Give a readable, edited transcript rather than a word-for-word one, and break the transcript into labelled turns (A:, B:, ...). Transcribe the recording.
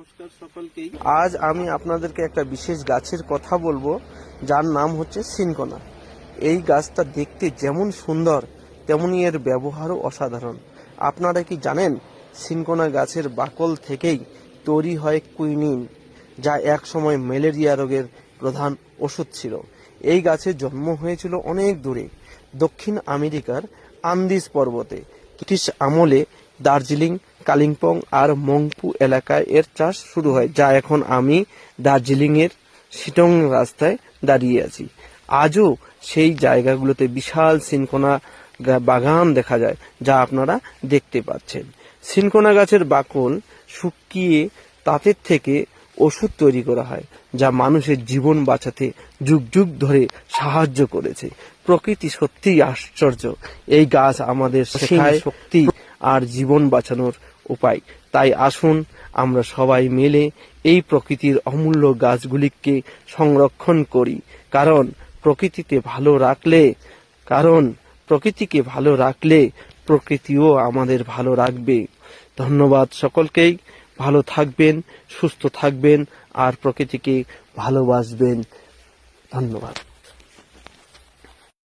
A: নমস্কার সকলকেই। আজ আমি আপনাদেরকে একটা বিশেষ গাছের কথা বলবো, যার নাম হচ্ছে সিনকোনা। এই গাছটা দেখতে যেমন সুন্দর তেমনি এর ব্যবহারও অসাধারণ। আপনারা কি জানেন সিনকোনা গাছের বাকল থেকেই তৈরি হয় কুইনিন, যা এক সময় ম্যালেরিয়া রোগের প্রধান ওষুধ ছিল। এই গাছের জন্ম হয়েছিল অনেক দূরে, দক্ষিণ আমেরিকার আন্দিজ পর্বতে। ব্রিটিশ আমলে দার্জিলিং, কালিম্পং আর মংপু এলাকায় এর চাষ শুরু হয়, যা এখন আমি দার্জিলিং এর শিটং রাস্তায় দাঁড়িয়ে আছি। আজও সেই জায়গাগুলোতে বিশাল সিনকোনা বাগান দেখা যায়, যা আপনারা দেখতে পাচ্ছেন। সিনকোনা গাছের বাকল শুকিয়ে তাদের থেকে ওষুধ তৈরি করা হয়, যা মানুষের জীবন বাঁচাতে যুগ যুগ ধরে সাহায্য করেছে। প্রকৃতি সত্যিই আশ্চর্য। এই গাছ আমাদের শেখায় শক্তি আর জীবন বাঁচানোর উপায়। তাই আসুন আমরা সবাই মিলে এই প্রকৃতির অমূল্য গাছগুলিকে সংরক্ষণ করি, কারণ প্রকৃতিকে ভালো রাখলে প্রকৃতিও আমাদের ভালো রাখবে। ধন্যবাদ সকলকেই। ভালো থাকবেন, সুস্থ থাকবেন আর প্রকৃতিকে ভালোবাসবেন। ধন্যবাদ।